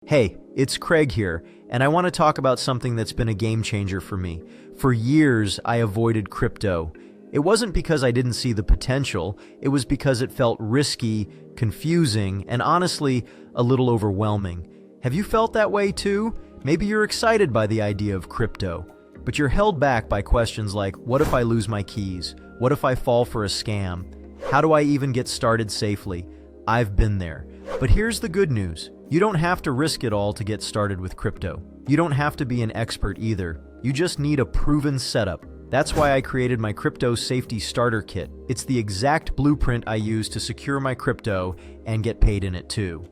Hey, it's Craig here, and I want to talk about something that's been a game changer for me. For years, I avoided crypto. It wasn't because I didn't see the potential, it was because it felt risky, confusing, and honestly, a little overwhelming. Have you felt that way too? Maybe you're excited by the idea of crypto, but you're held back by questions like, what if I lose my keys? What if I fall for a scam? How do I even get started safely? I've been there. But here's the good news. You don't have to risk it all to get started with crypto. You don't have to be an expert either. You just need a proven setup. That's why I created my Crypto Safety Starter Kit. It's the exact blueprint I use to secure my crypto and get paid in it too.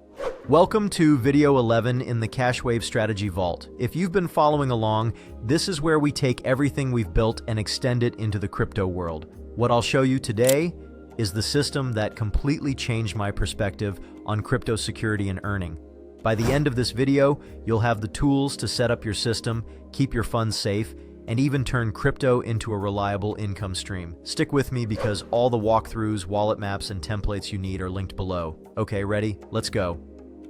Welcome to video 11 in the CashWave Strategy Vault. If you've been following along, this is where we take everything we've built and extend it into the crypto world. What I'll show you today is the system that completely changed my perspective on crypto security and earning. By the end of this video, you'll have the tools to set up your system, keep your funds safe, and even turn crypto into a reliable income stream. Stick with me because all the walkthroughs, wallet maps, and templates you need are linked below. Okay, ready? Let's go.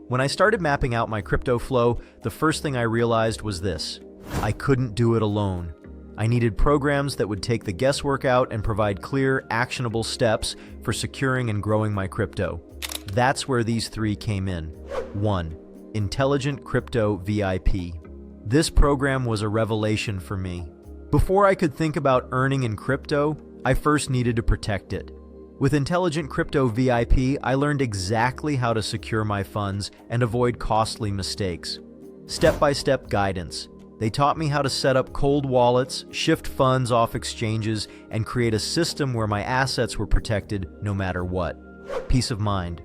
When I started mapping out my crypto flow, the first thing I realized was this: I couldn't do it alone. I needed programs that would take the guesswork out and provide clear, actionable steps for securing and growing my crypto. That's where these three came in. 1. Intelligent Crypto VIP. This program was a revelation for me. Before I could think about earning in crypto, I first needed to protect it. With Intelligent Crypto VIP, I learned exactly how to secure my funds and avoid costly mistakes. Step-by-step guidance. They taught me how to set up cold wallets, shift funds off exchanges, and create a system where my assets were protected no matter what. Peace of mind.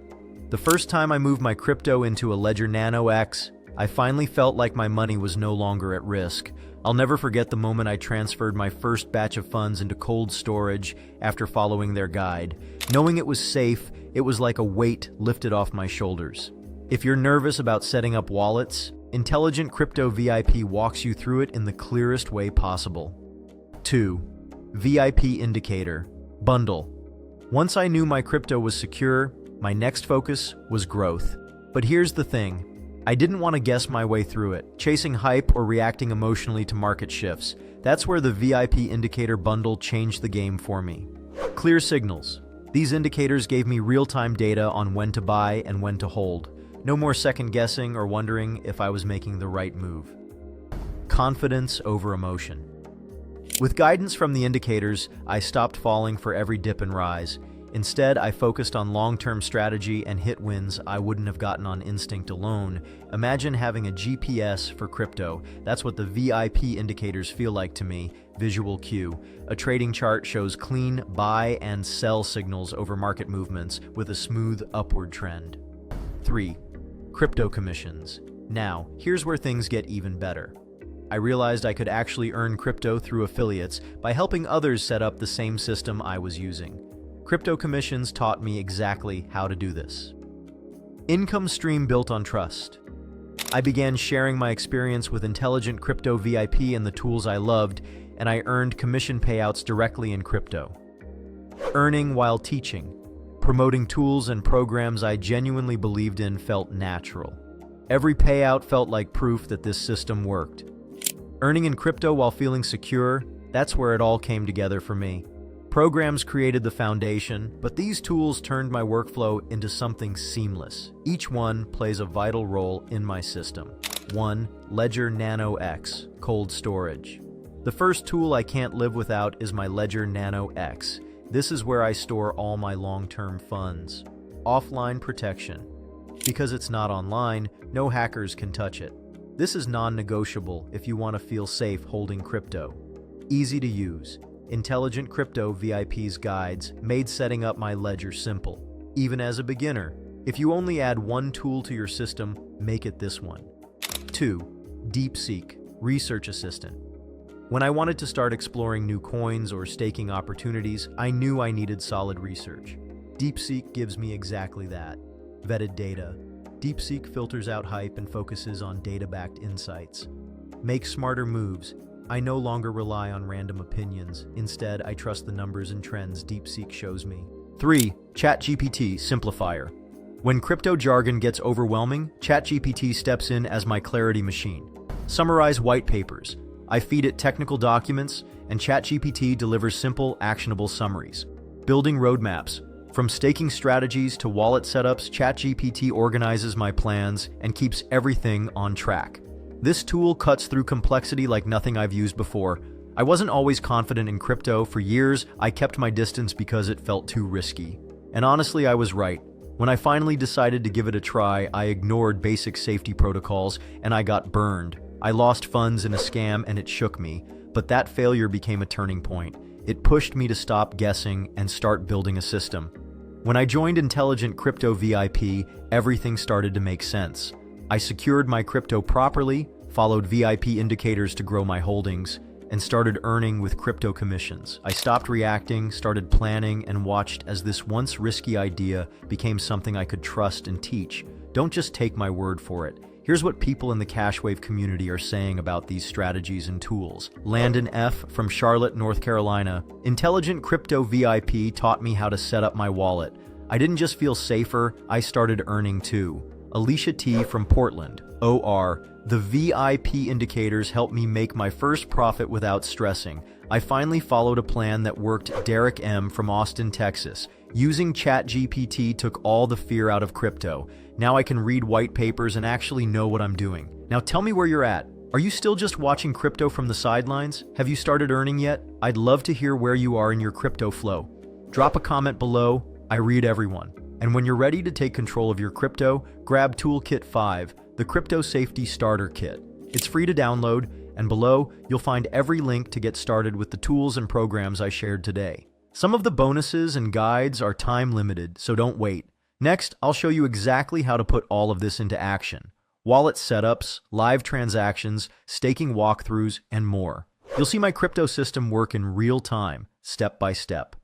The first time I moved my crypto into a ledger Nano X, I finally felt like my money was no longer at risk. I'll never forget the moment I transferred my first batch of funds into cold storage after following their guide. Knowing it was safe, it was like a weight lifted off my shoulders. If you're nervous about setting up wallets, Intelligent Crypto VIP walks you through it in the clearest way possible. 2. VIP Indicator. Bundle. Once I knew my crypto was secure, my next focus was growth. But here's the thing. I didn't want to guess my way through it, chasing hype or reacting emotionally to market shifts. That's where the VIP Indicator bundle changed the game for me. Clear signals. These indicators gave me real-time data on when to buy and when to hold. No more second-guessing or wondering if I was making the right move. Confidence over emotion. With guidance from the indicators, I stopped falling for every dip and rise. Instead, I focused on long-term strategy and hit wins I wouldn't have gotten on instinct alone. Imagine having a GPS for crypto. That's what the VIP indicators feel like to me. Visual cue. A trading chart shows clean buy and sell signals over market movements with a smooth upward trend. 3. Crypto commissions. Now, here's where things get even better. I realized I could actually earn crypto through affiliates by helping others set up the same system I was using. Crypto commissions taught me exactly how to do this. Income stream built on trust. I began sharing my experience with Intelligent Crypto VIP and the tools I loved, and I earned commission payouts directly in crypto. Earning while teaching. Promoting tools and programs I genuinely believed in felt natural. Every payout felt like proof that this system worked. Earning in crypto while feeling secure, that's where it all came together for me. Programs created the foundation, but these tools turned my workflow into something seamless. Each one plays a vital role in my system. 1. Ledger Nano X, cold storage. The first tool I can't live without is my Ledger Nano X. This is where I store all my long-term funds. Offline protection. Because it's not online, no hackers can touch it. This is non-negotiable if you want to feel safe holding crypto. Easy to use. Intelligent Crypto VIP's guides made setting up my ledger simple. Even as a beginner, if you only add one tool to your system, make it this one. 2. DeepSeek, Research Assistant. When I wanted to start exploring new coins or staking opportunities, I knew I needed solid research. DeepSeek gives me exactly that. Vetted data. DeepSeek filters out hype and focuses on data-backed insights. Make smarter moves. I no longer rely on random opinions. Instead, I trust the numbers and trends DeepSeek shows me. 3. ChatGPT Simplifier. When crypto jargon gets overwhelming, ChatGPT steps in as my clarity machine. Summarize white papers. I feed it technical documents, and ChatGPT delivers simple, actionable summaries. Building roadmaps. From staking strategies to wallet setups, ChatGPT organizes my plans and keeps everything on track. This tool cuts through complexity like nothing I've used before. I wasn't always confident in crypto. For years, I kept my distance because it felt too risky. And honestly, I was right. When I finally decided to give it a try, I ignored basic safety protocols and I got burned. I lost funds in a scam and it shook me, but that failure became a turning point. It pushed me to stop guessing and start building a system. When I joined Intelligent Crypto VIP, everything started to make sense. I secured my crypto properly, followed VIP indicators to grow my holdings, and started earning with crypto commissions. I stopped reacting, started planning, and watched as this once risky idea became something I could trust and teach. Don't just take my word for it. Here's what people in the CashWave community are saying about these strategies and tools. Landon F. from Charlotte, North Carolina. Intelligent Crypto VIP taught me how to set up my wallet. I didn't just feel safer, I started earning too. Alicia T. from Portland. OR. The VIP indicators helped me make my first profit without stressing. I finally followed a plan that worked. Derek M. from Austin, Texas. Using ChatGPT took all the fear out of crypto. Now I can read white papers and actually know what I'm doing. Now tell me where you're at. Are you still just watching crypto from the sidelines? Have you started earning yet? I'd love to hear where you are in your crypto flow. Drop a comment below. I read everyone. And when you're ready to take control of your crypto, grab Toolkit 5, the Crypto Safety Starter Kit. It's free to download, and below you'll find every link to get started with the tools and programs I shared today. Some of the bonuses and guides are time limited, so don't wait. Next, I'll show you exactly how to put all of this into action. Wallet setups, live transactions, staking walkthroughs, and more. You'll see my crypto system work in real time, step by step.